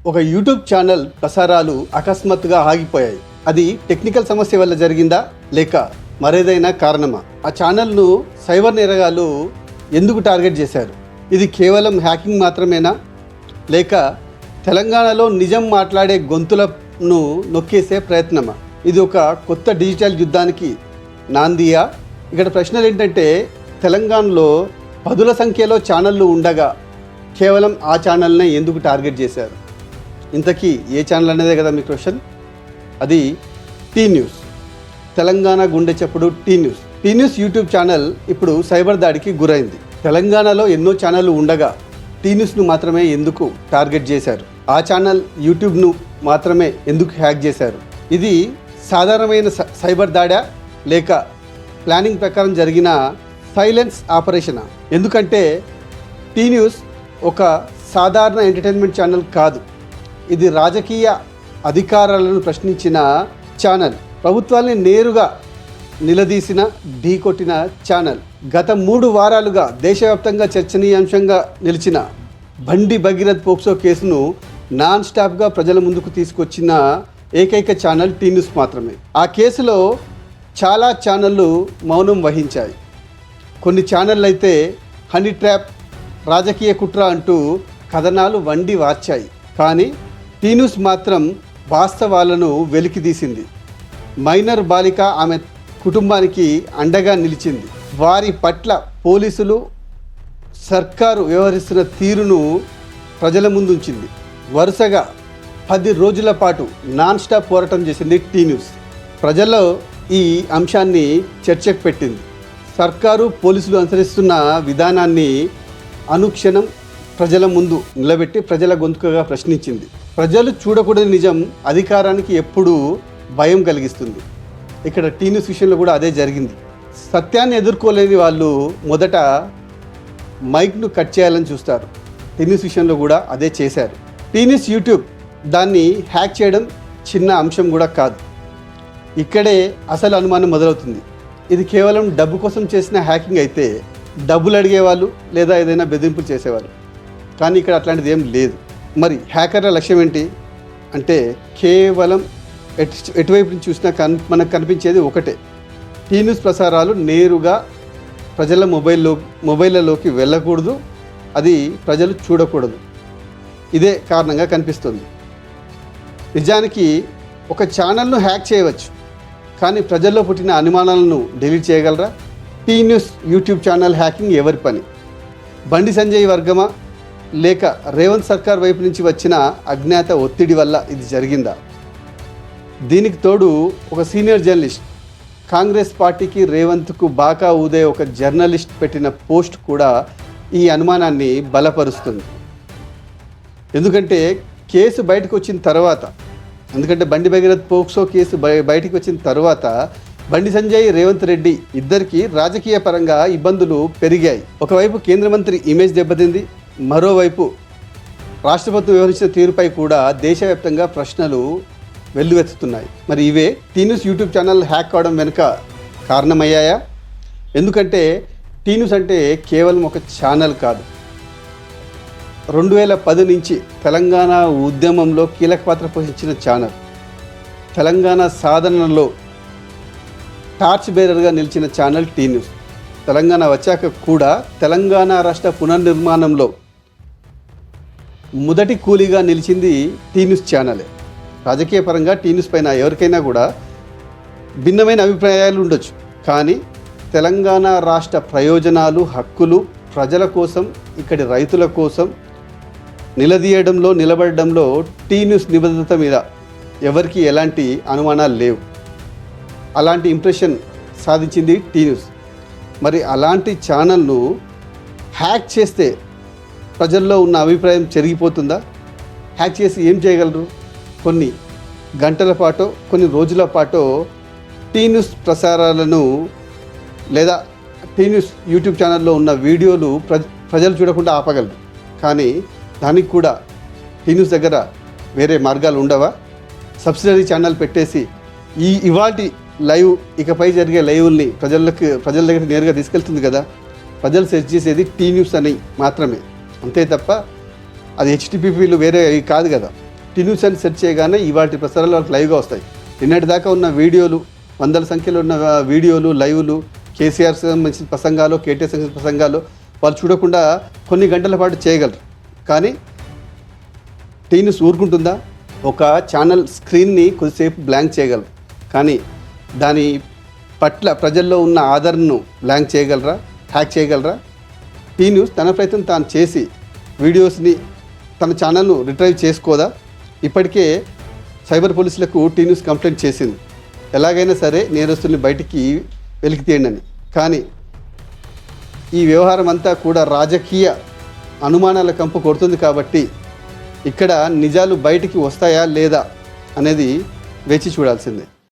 ఒక YouTube channel ప్రసారాలు అకస్మాత్తుగా ఆగిపోయాయి. అది టెక్నికల్ సమస్య వల్ల జరిగిందా లేక మరేదైనా కారణమా? ఆ ఛానల్ను సైబర్ నేరగాళ్ళు ఎందుకు టార్గెట్ చేశారు? ఇది కేవలం హ్యాకింగ్ మాత్రమేనా లేక తెలంగాణలో నిజం మాట్లాడే గొంతులను నొక్కేసే ప్రయత్నమా? ఇది ఒక కొత్త డిజిటల్ యుద్ధానికి నాందియా? ఇక్కడ ప్రశ్నలు ఏంటంటే, తెలంగాణలో పదుల సంఖ్యలో ఛానళ్ళు ఉండగా కేవలం ఆ ఛానల్నే ఎందుకు టార్గెట్ చేశారు? ఇంతకీ ఏ ఛానల్ అనేదే కదా మీ క్వశ్చన్. అది టీ న్యూస్, తెలంగాణ గుండె చప్పుడు T news. T news YouTube channel ఇప్పుడు సైబర్ దాడికి గురైంది. తెలంగాణలో ఎన్నో ఛానళ్ళు ఉండగా టీ న్యూస్ను మాత్రమే ఎందుకు టార్గెట్ చేశారు? ఆ ఛానల్ యూట్యూబ్ను మాత్రమే ఎందుకు హ్యాక్ చేశారు? ఇది సాధారణమైన సైబర్ దాడా లేక ప్లానింగ్ ప్రకారం జరిగిన సైలెన్స్ ఆపరేషనా? ఎందుకంటే టీ న్యూస్ ఒక సాధారణ ఎంటర్టైన్మెంట్ ఛానల్ కాదు. ఇది రాజకీయ అధికారాలను ప్రశ్నించిన ఛానల్, ప్రభుత్వాన్ని నేరుగా నిలదీసిన, ఢీకొట్టిన ఛానల్. గత 3 వారాలుగా దేశవ్యాప్తంగా చర్చనీయాంశంగా నిలిచిన బండి భగీరథ్ పోక్సో కేసును నాన్ స్టాప్గా ప్రజల ముందుకు తీసుకొచ్చిన ఏకైక ఛానల్ టీ న్యూస్ మాత్రమే. ఆ కేసులో చాలా ఛానళ్ళు మౌనం వహించాయి. కొన్ని ఛానళ్ళు అయితే హనీ ట్రాప్, రాజకీయ కుట్ర అంటూ కథనాలు వండి వార్చాయి. కానీ టీ న్యూస్ మాత్రం వాస్తవాలను వెలికితీసింది. మైనర్ బాలిక ఆమె కుటుంబానికి అండగా నిలిచింది. వారి పట్ల పోలీసులు, సర్కారు వ్యవహరిస్తున్న తీరును ప్రజల ముందుంచింది. వరుసగా 10 రోజుల పాటు నాన్ స్టాప్ పోరాటం చేసింది టీ న్యూస్. ప్రజల్లో ఈ అంశాన్ని చర్చకు పెట్టింది. సర్కారు, పోలీసులు అనుసరిస్తున్న విధానాన్ని అనుక్షణం ప్రజల ముందు నిలబెట్టి ప్రజల గొంతుకగా ప్రశ్నించింది. ప్రజలు చూడకూడని నిజం అధికారానికి ఎప్పుడూ భయం కలిగిస్తుంది. ఇక్కడ టీ న్యూస్ విషయంలో కూడా అదే జరిగింది. సత్యాన్ని ఎదుర్కోలేని వాళ్ళు మొదట మైక్ను కట్ చేయాలని చూస్తారు. టీ న్యూస్ విషయంలో కూడా అదే చేశారు. టీ న్యూస్ యూట్యూబ్ దాన్ని హ్యాక్ చేయడం చిన్న అంశం కూడా కాదు. ఇక్కడే అసలు అనుమానం మొదలవుతుంది. ఇది కేవలం డబ్బు కోసం చేసిన హ్యాకింగ్ అయితే డబ్బులు అడిగేవాళ్ళు లేదా ఏదైనా బెదిరింపులు చేసేవాళ్ళు. కానీ ఇక్కడ అట్లాంటిది ఏం లేదు. మరి హ్యాకర్ల లక్ష్యం ఏంటి అంటే, కేవలం ఎటువైపు నుంచి చూసినా మనకు కనిపించేది ఒకటే: టీ న్యూస్ ప్రసారాలు నేరుగా ప్రజల మొబైళ్ళలోకి వెళ్ళకూడదు, అది ప్రజలు చూడకూడదు. ఇదే కారణంగా కనిపిస్తుంది. నిజానికి ఒక ఛానల్ను హ్యాక్ చేయవచ్చు, కానీ ప్రజల్లో పుట్టిన అనుమానాలను డిలీట్ చేయగలరా? T news YouTube channel hacking ఎవరి పని? బండి సంజయ్ వర్గమా లేక రేవంత్ సర్కార్ వైపు నుంచి వచ్చిన అజ్ఞాత ఒత్తిడి వల్ల ఇది జరిగిందా? దీనికి తోడు ఒక సీనియర్ జర్నలిస్ట్, కాంగ్రెస్ పార్టీకి రేవంత్కు బాకా ఊదే ఒక జర్నలిస్ట్ పెట్టిన పోస్ట్ కూడా ఈ అనుమానాన్ని బలపరుస్తుంది. ఎందుకంటే కేసు బయటకు వచ్చిన తర్వాత, బండి భగీరథ్ పోక్సో కేసు బయటకు వచ్చిన తర్వాత బండి సంజయ్, రేవంత్ రెడ్డి ఇద్దరికి రాజకీయ పరంగా ఇబ్బందులు పెరిగాయి. ఒకవైపు కేంద్ర మంత్రి ఇమేజ్ దెబ్బతింది, మరోవైపు రాష్ట్రపతి వ్యవహరించిన తీరుపై కూడా దేశవ్యాప్తంగా ప్రశ్నలు వెల్లువెత్తుతున్నాయి. మరి ఇవే T news YouTube channel hack కావడం వెనుక కారణమయ్యాయా? ఎందుకంటే టీ న్యూస్ అంటే కేవలం ఒక ఛానల్ కాదు. 2010 నుంచి తెలంగాణ ఉద్యమంలో కీలక పాత్ర పోషించిన ఛానల్, తెలంగాణ సాధనలో టార్చ్ బేరర్గా నిలిచిన ఛానల్ టీ న్యూస్. తెలంగాణ వచ్చాక కూడా తెలంగాణ రాష్ట్ర పునర్నిర్మాణంలో మొదటి కూలీగా నిలిచింది టీ న్యూస్ ఛానలే. రాజకీయ పరంగా టీ న్యూస్ పైన ఎవరికైనా కూడా భిన్నమైన అభిప్రాయాలు ఉండొచ్చు, కానీ తెలంగాణ రాష్ట్ర ప్రయోజనాలు, హక్కులు, ప్రజల కోసం, ఇక్కడి రైతుల కోసం నిలబడడంలో టీ న్యూస్ నిబద్ధత మీద ఎవరికి ఎలాంటి అనుమానాలు లేవు. అలాంటి ఇంప్రెషన్ సాధించింది టీ న్యూస్. మరి అలాంటి ఛానల్ను హ్యాక్ చేస్తే ప్రజల్లో ఉన్న అభిప్రాయం చెరిగిపోతుందా? హ్యాక్ చేసి ఏం చేయగలరు? కొన్ని గంటల పాటో, కొన్ని రోజుల పాటో టీ న్యూస్ ప్రసారాలను లేదా టీ న్యూస్ యూట్యూబ్ ఛానల్లో ఉన్న వీడియోలు ప్రజలు చూడకుండా ఆపగలరు. కానీ దానికి కూడా టీ న్యూస్ దగ్గర వేరే మార్గాలు ఉండవా? సబ్సిడరీ ఛానల్ పెట్టేసి ఇవాటి లైవ్, ఇకపై జరిగే లైవ్ని ప్రజల దగ్గర నేరుగా తీసుకెళ్తుంది కదా. ప్రజలు సెర్చ్ చేసేది టీ న్యూస్ అని మాత్రమే, అంతే తప్ప అది హెచ్టిపిపిలు వేరే కాదు కదా. టీ న్యూస్ అని సెర్చ్ చేయగానే ఇవాటి ప్రసారాలు వాళ్ళకి లైవ్గా వస్తాయి. నిన్నటి దాకా ఉన్న వీడియోలు, వందల సంఖ్యలో ఉన్న వీడియోలు, లైవ్లు, కేసీఆర్ సంబంధించిన ప్రసంగాలు, కేటీఆర్ సంబంధించిన ప్రసంగాలు వాళ్ళు చూడకుండా కొన్ని గంటల పాటు చేయగలరు. కానీ టీ న్యూస్ ఊరుకుంటుందా? ఒక ఛానల్ స్క్రీన్ని కొద్దిసేపు బ్లాంక్ చేయగలరు, కానీ దాని పట్ల ప్రజల్లో ఉన్న ఆదరణను బ్లాంక్ చేయగలరా, హ్యాక్ చేయగలరా? టీ న్యూస్ తన ప్రయత్నం తాను చేసి వీడియోస్ని తన ఛానల్ను రిట్రైవ్ చేసుకోదా? ఇప్పటికే సైబర్ పోలీసులకు టీ న్యూస్ కంప్లైంట్ చేసింది, ఎలాగైనా సరే నేరస్తుల్ని బయటికి వెలికి తీయండి అని. కానీ ఈ వ్యవహారం అంతా కూడా రాజకీయ అనుమానాల కంపు కొడుతుంది కాబట్టి ఇక్కడ నిజాలు బయటికి వస్తాయా లేదా అనేది వేచి చూడాల్సిందే.